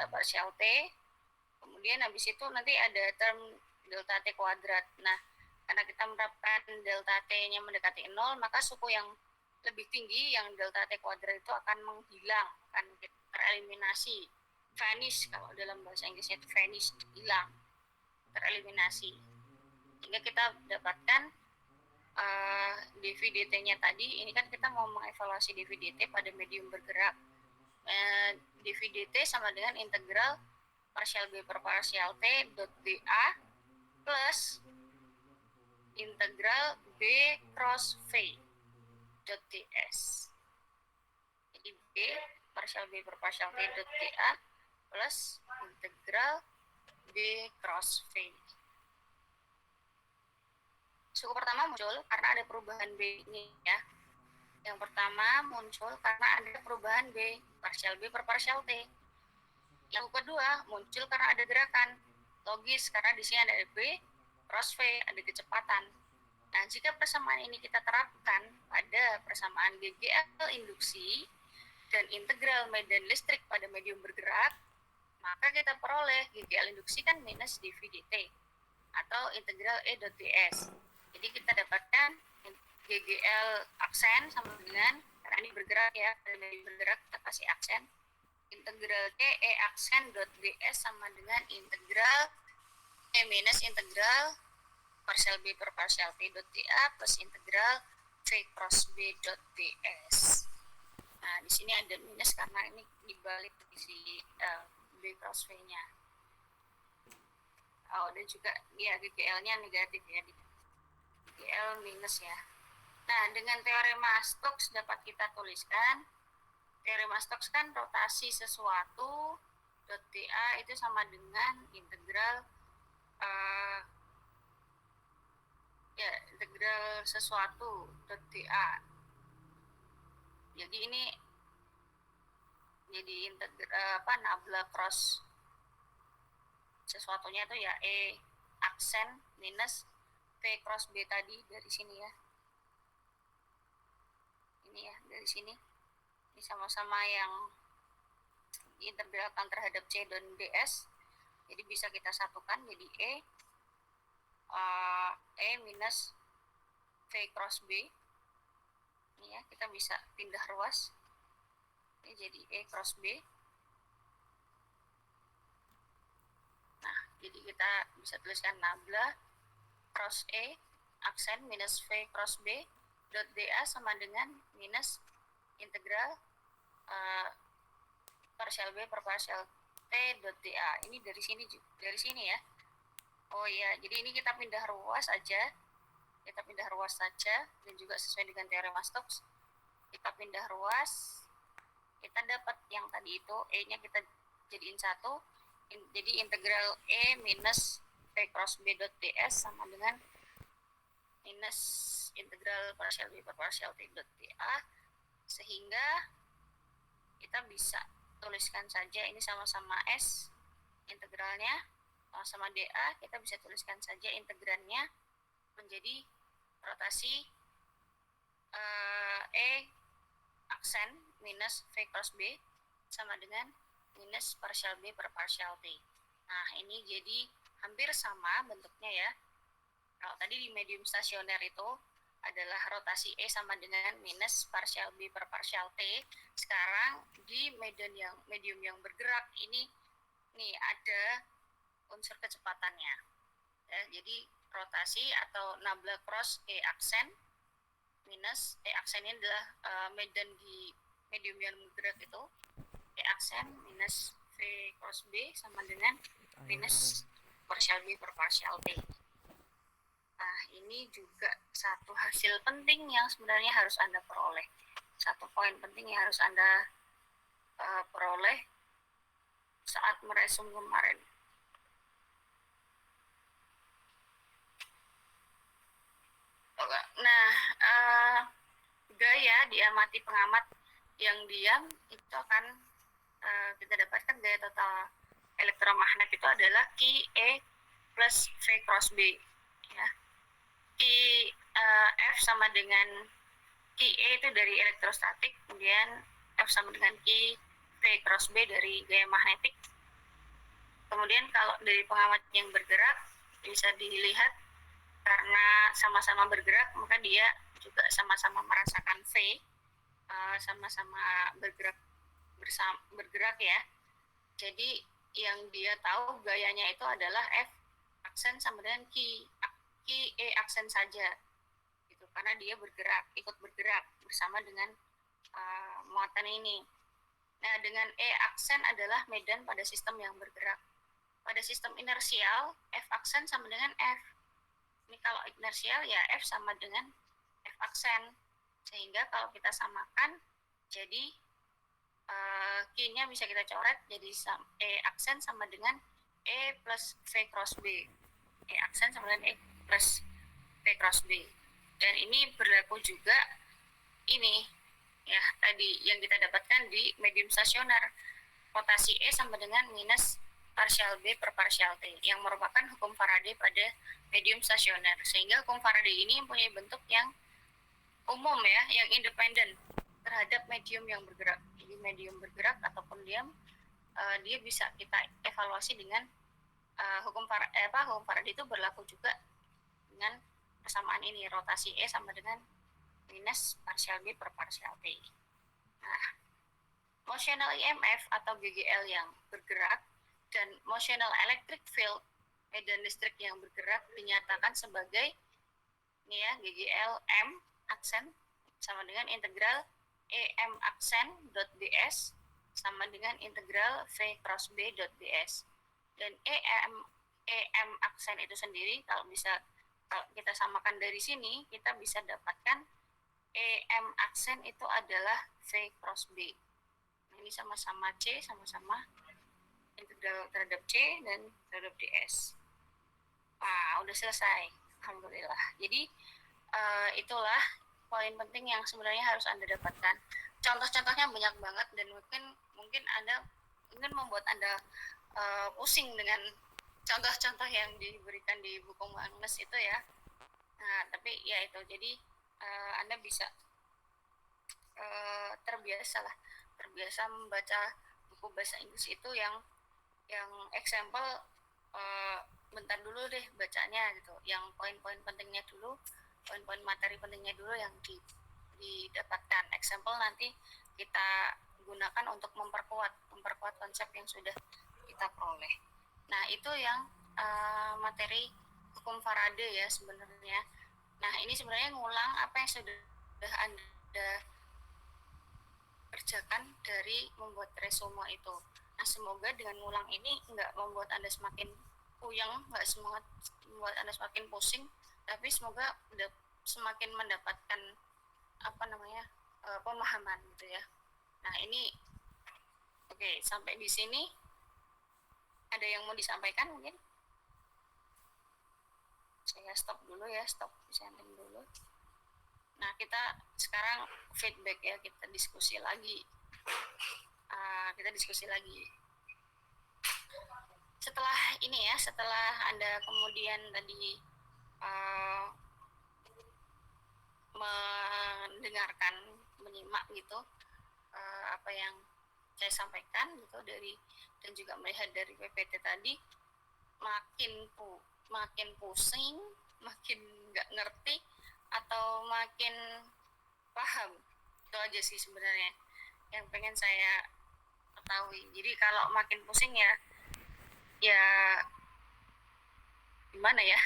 partial T. Kemudian habis itu nanti ada term delta T kuadrat. Nah, karena kita menerapkan delta T-nya mendekati 0, maka suku yang lebih tinggi yang delta T kuadrat itu akan menghilang, akan tereliminasi, vanish, kalau dalam bahasa Inggrisnya itu vanish, hilang, tereliminasi. Sehingga kita dapatkan dv/dt-nya tadi, ini kan kita mau mengevaluasi dv/dt pada medium bergerak. Dv/dt sama dengan integral partial B per partial T dot dA plus integral B cross V dot ds. Jadi B partial B per partial T dot dA plus integral B cross V. Suku pertama muncul karena ada perubahan B ini ya. Yang pertama muncul karena ada perubahan B partial B per partial T. Yang kedua muncul karena ada gerakan, logis karena di sini ada B cross V, ada kecepatan. Nah, jika persamaan ini kita terapkan pada persamaan GGL induksi dan integral medan listrik pada medium bergerak, maka kita peroleh GGL induksi kan minus dv/dt atau integral E dot ds. Jadi kita dapatkan GGL aksen sama dengan, karena ini bergerak ya, pada medium bergerak kita kasih aksen, integral T E aksen dot ds sama dengan integral E minus integral partial B per partial T dot dA plus integral V cross B dot ds. Nah, di sini ada minus karena ini dibalik isi B cross V-nya. Oh, dan juga ya GGL-nya negatif ya, GGL minus ya. Nah, dengan teorema Stokes dapat kita tuliskan, teorema Stokes kan rotasi sesuatu dot dA itu sama dengan integral integral sesuatu dot dA. Jadi ini jadi integral nabla cross sesuatunya itu ya E aksen minus V cross B tadi dari sini ya. Ini ya dari sini. Ini sama-sama yang diintegralkan terhadap C dan ds. Jadi bisa kita satukan jadi E minus V cross B. Ini ya, kita bisa pindah ruas. Ini jadi E cross B. Nah, jadi kita bisa tuliskan nabla cross E aksen minus V cross B dot dA sama dengan minus integral partial B per partial T dot dA. Ini dari sini ya. Oh iya, jadi ini kita pindah ruas aja. Kita pindah ruas saja dan juga sesuai dengan teorema Stokes. Kita pindah ruas, kita dapat yang tadi itu E-nya kita jadiin 1. Jadi integral E minus V cross B dot ds sama dengan minus integral partial B per partial T dot dA, sehingga kita bisa tuliskan saja ini sama-sama S integralnya, sama dA, kita bisa tuliskan saja integrannya menjadi rotasi E aksen minus V cross B sama dengan minus partial B per partial T. Nah, ini jadi hampir sama bentuknya ya. Kalau tadi di medium stasioner itu adalah rotasi E sama dengan minus partial B per partial T. Sekarang di medium yang bergerak ini nih ada unsur kecepatannya. Ya, jadi rotasi atau nabla cross E aksen minus E aksen ini adalah medan di medium yang bergerak itu, E aksen minus V cross B sama dengan minus partial B per partial T. Nah, ini juga satu hasil penting yang sebenarnya harus Anda peroleh. Satu poin penting yang harus Anda peroleh saat meresum kemarin. diamati pengamat yang diam, itu akan kita dapatkan gaya total elektromagnet itu adalah Q E plus V cross B. Ya. Q F sama dengan Q E itu dari elektrostatik, kemudian F sama dengan Q V cross B dari gaya magnetik. Kemudian kalau dari pengamat yang bergerak bisa dilihat karena sama-sama bergerak maka dia juga sama-sama merasakan V, sama-sama bergerak ya. Jadi yang dia tahu gayanya itu adalah F aksen sama dengan Q E aksen saja gitu, karena dia ikut bergerak bersama dengan muatan ini. Nah, dengan E aksen adalah medan pada sistem yang bergerak. Pada sistem inersial, F aksen sama dengan F. Ini kalau inersial ya F sama dengan F aksen. Sehingga kalau kita samakan, jadi Q-nya bisa kita coret jadi E aksen sama dengan E plus V cross B. E aksen sama dengan E plus V cross B. Dan ini berlaku juga ini ya, tadi yang kita dapatkan di medium stasioner. Rotasi E sama dengan minus partial B per partial T, yang merupakan hukum Faraday pada medium stasioner. Sehingga hukum Faraday ini mempunyai bentuk yang umum ya, yang independen terhadap medium yang bergerak. Jadi medium bergerak ataupun diam, dia bisa kita evaluasi dengan hukum Faraday itu berlaku juga dengan persamaan ini, rotasi E sama dengan minus partial B per partial T. Nah, motional EMF atau GGL yang bergerak dan motional electric field, medan listrik yang bergerak, dinyatakan sebagai ini ya, GGL M aksen sama dengan integral EM aksen dot BS sama dengan integral V cross B dot BS. Dan EM aksen itu sendiri kalau kita samakan dari sini, kita bisa dapatkan EM aksen itu adalah V cross B. Ini sama-sama C, sama-sama integral terhadap C dan terhadap DS. Nah, udah selesai. Alhamdulillah. Jadi itulah poin penting yang sebenarnya harus Anda dapatkan. Contoh-contohnya banyak banget dan mungkin Anda ingin membuat Anda pusing dengan contoh-contoh yang diberikan di buku Magnus itu ya. Nah, tapi ya itu. Jadi Anda bisa terbiasa membaca buku bahasa Inggris itu yang example bentar dulu deh bacanya gitu, yang poin-poin pentingnya dulu, poin-poin materi pentingnya dulu yang didapatkan. Example nanti kita gunakan untuk memperkuat konsep yang sudah kita peroleh. Nah, itu yang materi hukum Faraday ya sebenarnya. Nah, ini sebenarnya ngulang apa yang sudah Anda kerjakan dari membuat resume itu. Nah, semoga dengan ngulang ini nggak membuat Anda semakin puyeng, nggak membuat Anda semakin pusing, tapi semoga semakin mendapatkan pemahaman gitu ya. Nah, ini oke, sampai di sini ada yang mau disampaikan mungkin? Saya stop dulu ya, stop presenting dulu. Nah, kita sekarang feedback ya, kita diskusi lagi. Setelah ini ya, setelah Anda kemudian tadi mendengarkan, menyimak gitu apa yang saya sampaikan gitu dan juga melihat dari PPT tadi, makin pusing, makin nggak ngerti, atau makin paham? Itu aja sih sebenarnya yang pengen saya ketahui. Jadi kalau makin pusing ya gimana ya?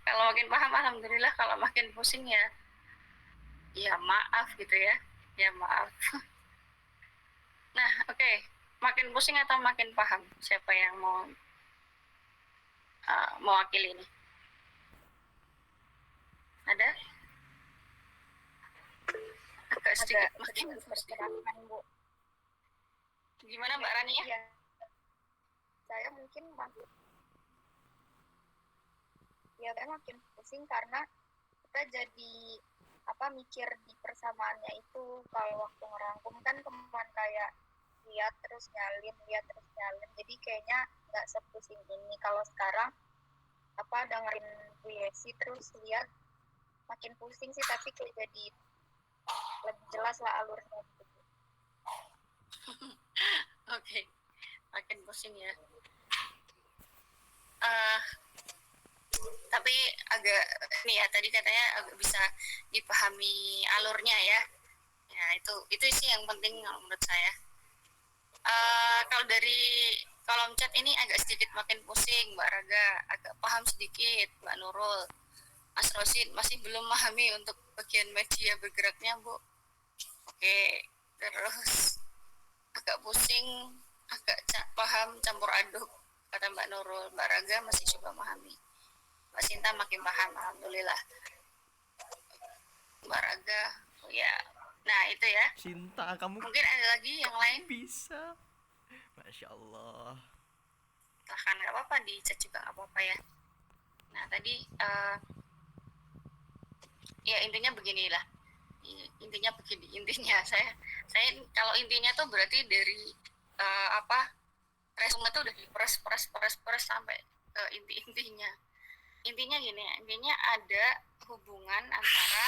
Kalau makin paham alhamdulillah, kalau makin pusing ya maaf gitu ya. Ya maaf. Nah, oke. Makin pusing atau makin paham? Siapa yang mau mewakili ini? Ada? Agak sedikit makin bergerakkan, Bu. Gimana Mbak Rani ya? Saya mungkin makin pusing karena kita jadi mikir di persamaannya itu. Kalau waktu ngerangkum kan cuman kayak lihat terus nyalin, jadi kayaknya nggak sepusing ini. Kalau sekarang dengerin Bu Yesi terus lihat makin pusing sih, tapi kayak jadi lebih jelas lah alurnya gitu. Oke, makin pusing ya. Tapi agak nih ya, tadi katanya agak bisa dipahami alurnya ya. Ya itu sih yang penting menurut saya. Kalau dari kolom chat ini agak sedikit makin pusing, Mbak Raga, agak paham sedikit, Mbak Nurul. Mas Rosid masih belum memahami untuk bagian media bergeraknya, Bu. Oke, terus agak pusing, agak paham campur aduk, kata Mbak Nurul. Mbak Raga masih coba memahami. Mbak Sinta makin paham, alhamdulillah. Mbak Raga, oh ya. Nah itu ya. Sinta, kamu mungkin ada lagi yang lain bisa. Masya Allah. Silahkan, nggak apa-apa, di chat juga nggak apa-apa ya. Nah tadi ya intinya beginilah. Intinya saya kalau intinya tuh berarti dari resume tuh udah diperes sampai ke intinya gini ya. Intinya ada hubungan antara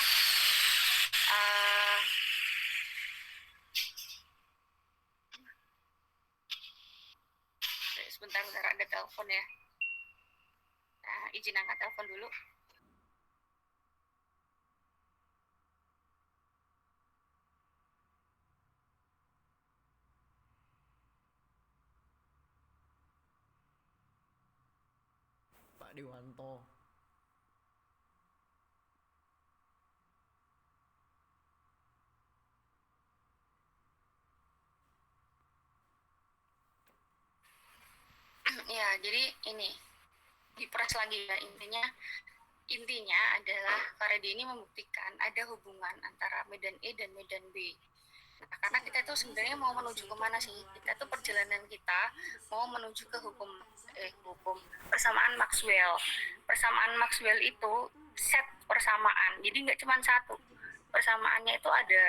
sebentar ada telepon ya. Nah, izin angkat telepon dulu. Pak Dewanto. Ya, jadi ini diperas lagi ya. Intinya adalah Faredi ini membuktikan ada hubungan antara medan E dan medan B. Nah, karena kita itu sebenarnya mau menuju kemana sih? Kita tuh perjalanan kita mau menuju ke hukum persamaan Maxwell. Persamaan Maxwell itu set persamaan, jadi nggak cuma satu. Persamaannya itu ada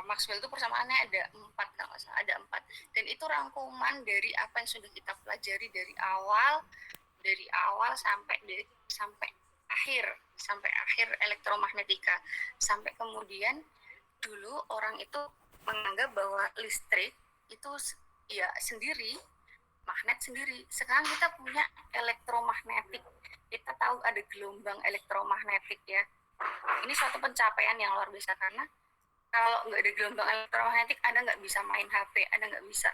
Maxwell itu persamaannya ada 4, kalau nggak salah ada 4. Dan itu rangkuman dari apa yang sudah kita pelajari dari awal sampai akhir elektromagnetika, sampai kemudian dulu orang itu menganggap bahwa listrik itu ya sendiri, magnet sendiri. Sekarang kita punya elektromagnetik, kita tahu ada gelombang elektromagnetik ya. Ini suatu pencapaian yang luar biasa, karena kalau nggak ada gelombang elektromagnetik, Anda nggak bisa main HP, Anda nggak bisa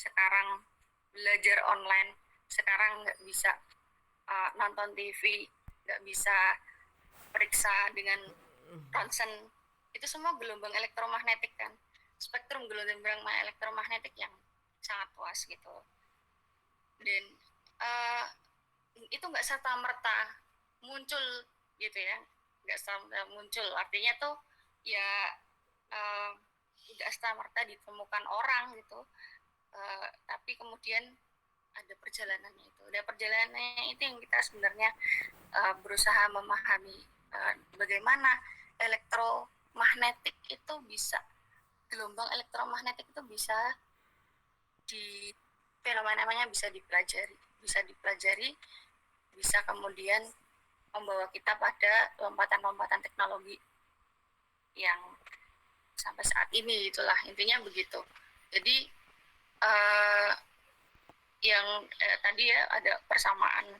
sekarang belajar online, sekarang nggak bisa nonton TV, nggak bisa periksa dengan ronsen. Itu semua gelombang elektromagnetik kan, spektrum gelombang elektromagnetik yang sangat luas gitu. Dan itu nggak serta-merta muncul gitu ya, nggak serta-merta muncul. Artinya tuh ya tidak serta-merta ditemukan orang gitu, tapi kemudian ada perjalanannya itu. Dan perjalanannya itu yang kita sebenarnya berusaha memahami bagaimana elektromagnetik itu bisa, gelombang elektromagnetik itu bisa fenomenanya bisa dipelajari, bisa kemudian membawa kita pada lompatan-lompatan teknologi yang sampai saat ini. Itulah intinya begitu. Jadi yang tadi ya ada persamaan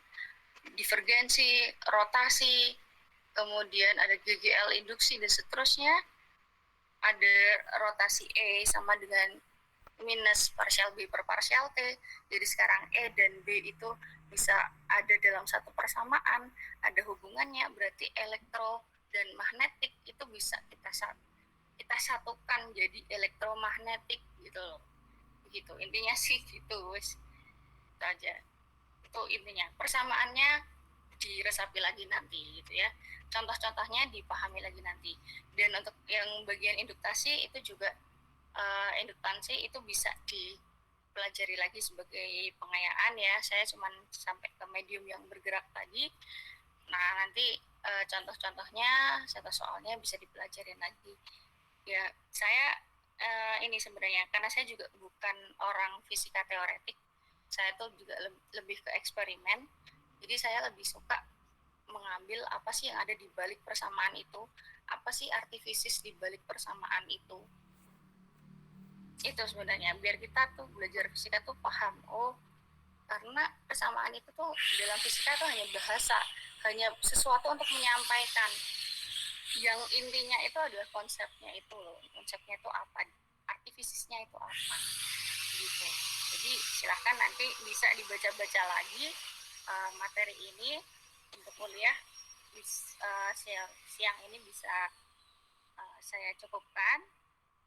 divergensi, rotasi, kemudian ada GGL induksi dan seterusnya. Ada rotasi E sama dengan minus partial B per partial T. Jadi sekarang E dan B itu bisa ada dalam satu persamaan, ada hubungannya, berarti elektro dan magnetik itu bisa kita satukan jadi elektromagnetik gitu loh. Begitu intinya sih gitu, wes. Itu aja. Itu intinya. Persamaannya diresapi lagi nanti gitu ya. Contoh-contohnya dipahami lagi nanti. Dan untuk yang bagian induktasi itu juga induktansi itu bisa dipelajari lagi sebagai pengayaan ya. Saya cuma sampai ke medium yang bergerak tadi. Nah, nanti contoh-contohnya, contoh soalnya bisa dipelajarin lagi. Ya, saya ini sebenarnya, karena saya juga bukan orang fisika teoretik, saya tuh juga lebih ke eksperimen, jadi saya lebih suka mengambil apa sih yang ada di balik persamaan itu, apa sih artifisis di balik persamaan itu sebenarnya, biar kita tuh belajar fisika tuh paham, oh karena persamaan itu tuh dalam fisika tuh hanya bahasa, hanya sesuatu untuk menyampaikan, yang intinya itu adalah konsepnya itu loh, konsepnya itu apa, artifisisnya itu apa gitu. Jadi silahkan nanti bisa dibaca-baca lagi materi ini untuk kuliah. Siang ini bisa saya cukupkan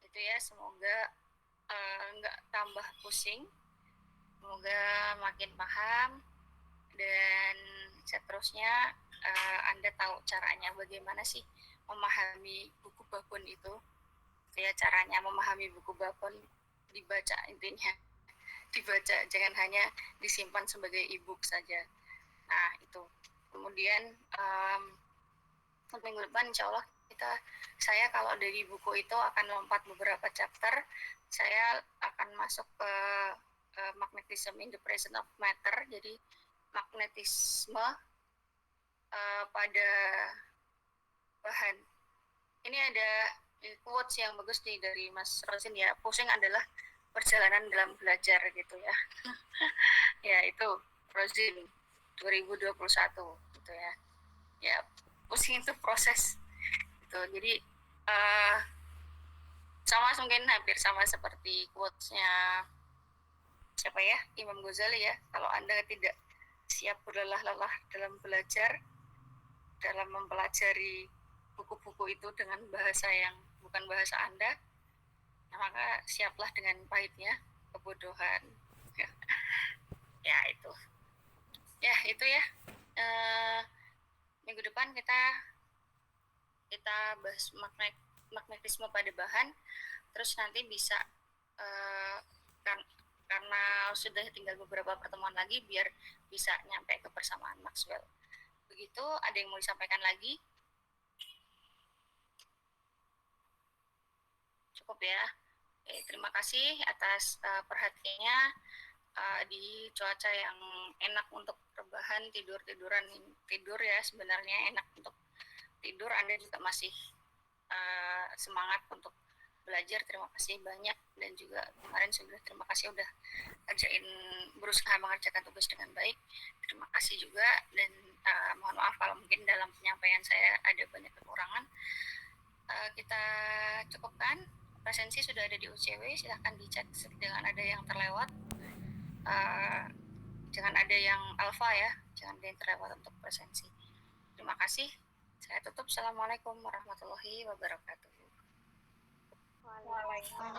itu ya, semoga nggak tambah pusing, semoga makin paham, dan seterusnya Anda tahu caranya bagaimana sih memahami buku babon itu. Ya, caranya memahami buku babon dibaca, intinya dibaca, jangan hanya disimpan sebagai e-book saja. Nah itu, kemudian minggu depan insya Allah saya kalau dari buku itu akan lompat beberapa chapter, saya akan masuk ke magnetism in the presence of matter. Jadi magnetisme pada bahan. Ini ada quotes yang bagus nih dari Mas Rosin ya, pusing adalah perjalanan dalam belajar gitu ya. Ya itu Rosin 2021 gitu ya. Ya, pusing itu proses gitu. Jadi sama mungkin hampir sama seperti quotes-nya siapa ya, Imam Ghazali ya, kalau Anda tidak siap berlelah-lelah dalam belajar, dalam mempelajari buku-buku itu dengan bahasa yang bukan bahasa Anda, maka siaplah dengan pahitnya kebodohan. Ya itu ya, minggu depan kita bahas magnetisme pada bahan, terus nanti bisa karena sudah tinggal beberapa pertemuan lagi biar bisa nyampe ke persamaan Maxwell. Begitu, ada yang mau disampaikan lagi? Cukup ya. Terima kasih atas perhatiannya di cuaca yang enak untuk rebahan, tidur ya, sebenarnya enak untuk tidur. Anda juga masih semangat untuk belajar, terima kasih banyak, dan juga kemarin sudah terima kasih udah berusaha mengerjakan tugas dengan baik, terima kasih juga, dan mohon maaf kalau mungkin dalam penyampaian saya ada banyak kekurangan. Kita cukupkan, presensi sudah ada di UCW, silahkan dicek dengan ada yang terlewat, jangan ada yang alfa ya, jangan ada yang terlewat untuk presensi. Terima kasih, saya tutup. Assalamualaikum warahmatullahi wabarakatuh. Waalaikumsalam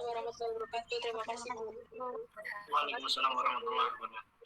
warahmatullahi wabarakatuh. Terima kasih. Waalaikumsalam warahmatullahi wabarakatuh.